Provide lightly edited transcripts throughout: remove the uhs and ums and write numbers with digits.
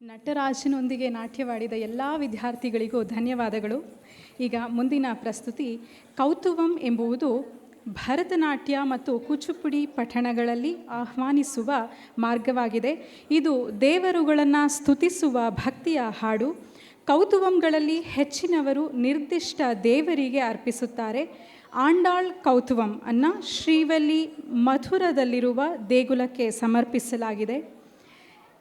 ನಟರಾಜನೊಂದಿಗೆ ನಾಟ್ಯವಾಡಿದ ಎಲ್ಲ ವಿದ್ಯಾರ್ಥಿಗಳಿಗೂ ಧನ್ಯವಾದಗಳು. ಈಗ ಮುಂದಿನ ಪ್ರಸ್ತುತಿ ಕೌತುವಂ ಎಂಬುದು ಭರತನಾಟ್ಯ ಮತ್ತು ಕೂಚುಪುಡಿ ಪಠಣಗಳಲ್ಲಿ ಆಹ್ವಾನಿಸುವ ಮಾರ್ಗವಾಗಿದೆ. ಇದು ದೇವರುಗಳನ್ನು ಸ್ತುತಿಸುವ ಭಕ್ತಿಯ ಹಾಡು. ಕೌತುವಂಗಳಲ್ಲಿ ಹೆಚ್ಚಿನವರು ನಿರ್ದಿಷ್ಟ ದೇವರಿಗೆ ಅರ್ಪಿಸುತ್ತಾರೆ. ಆಂಡಾಳ್ ಕೌತುವಂ ಅನ್ನು ಶ್ರೀವಲ್ಲಿ ಮಥುರದಲ್ಲಿರುವ ದೇಗುಲಕ್ಕೆ ಸಮರ್ಪಿಸಲಾಗಿದೆ.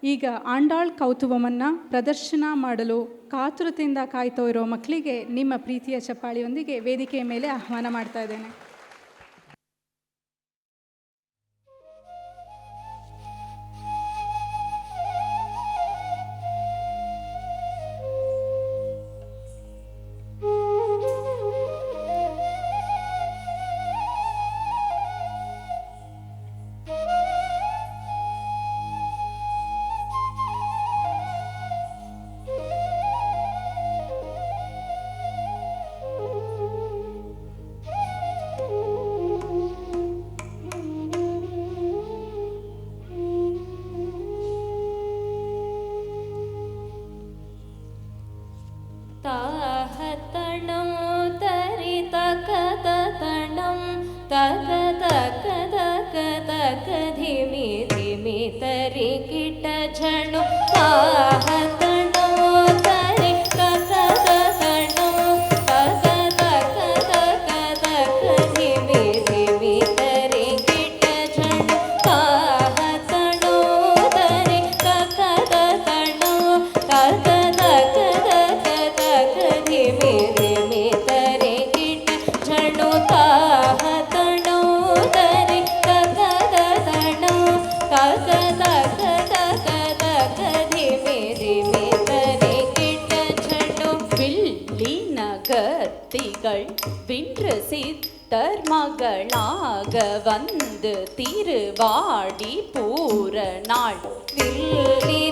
ಈಗ ಆಂಡಾಳ್ ಕೌತುವಮನ್ನು ಪ್ರದರ್ಶನ ಮಾಡಲು ಕಾತುರತೆಯಿಂದ ಕಾಯ್ತಾ ಇರೋ ಮಕ್ಕಳಿಗೆ ನಿಮ್ಮ ಪ್ರೀತಿಯ ಚಪ್ಪಾಳಿಯೊಂದಿಗೆ ವೇದಿಕೆಯ ಮೇಲೆ ಆಹ್ವಾನ ಮಾಡ್ತಾ ಇದ್ದೇನೆ. வின்று சித்தர் மகளாக வந்து திருவாடி பூர நாள் வில்லினகர்த்திகள்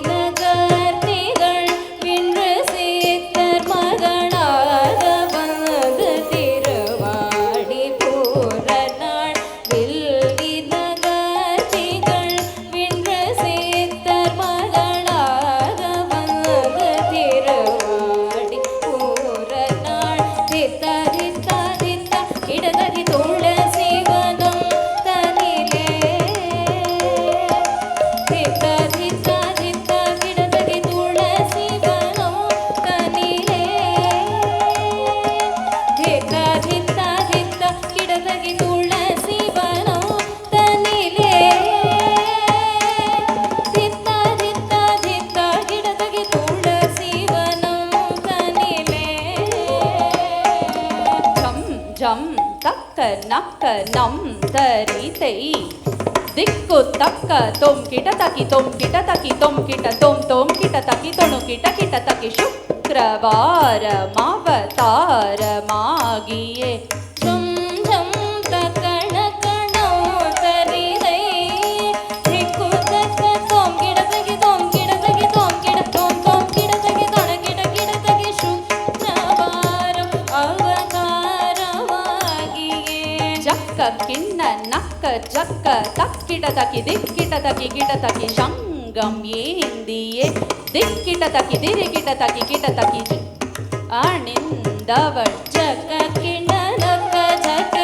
வின்று சித்தர் மகளாக வந்து திருவாடி பூர நாள் வில்லினகர்த்திகள் வின்று சித்தர் மகளாக வந்து திருவாடி பூர நாள் சித்த கிடதகி துளசி வனம் தனிலே தித்த தித்த தித்த கிடதகி துளசி வனம் தனிலே தித்த தித்த தித்த கிடதகி துளசி வனம் தனிலே தித்த தித்த தித்த கிடதகி துளசி வனம் தனிலே ஜம் ತಕ್ಕ ನಕ್ಕ ನಂ ತರಿತೈ ದಿಕ್ಕು ತಕ್ಕ ತೊಂ ಕಿಟ ತಕಿ ತೊಂ ಕಿಟ ತಕಿ ತೊಂ ಕಿಟ ತೊಂ ತೊಂ ಕಿಟ ತಕಿ ತೊಣು ಕಿಟ ಕಿಟ ತಕಿ ಶುಕ್ರವಾರ ಮಾವತಾರ ಮಾಗಿಯೇ ಝಂ ಝಂ ತಕಣ ಕಣ ತರಿದೈ ದಿಕ್ಕು ತಕ್ಕ ತೊಂ ಕಿಟ ತಕಿ ತೊಂ ಕಿಟ ತಕಿ ತೊಂ ಕಿಟ ತೊಂ ತೊಂ ಕಿಟ ತಕಿ ತೊಣ ಕಿಟ ಕಿಟ ತಕಿ ಶುಕ್ರವಾರ ಜಕ್ಕ ಕಿಣ್ಣ ನಕ್ಕ ಜಕ್ಕ ತಕ್ಕಿಟ ತಕಿ ದಿಕ್ಕಿಟ ತಕಿ ಕಿಟ ತಕಿ ಶಂಗಂ ಏಂದಿಯೇ ದಿಕ್ಕಿಟ ತಕಿ ದಿರಿಗಿಟ ತಕಿ ಕಿಟ ತಕಿ ಅಣಿಂದವಳ್ ಜಕ್ಕ ಕಿಣ್ಣ ನಕ್ಕ ಜಕ್ಕ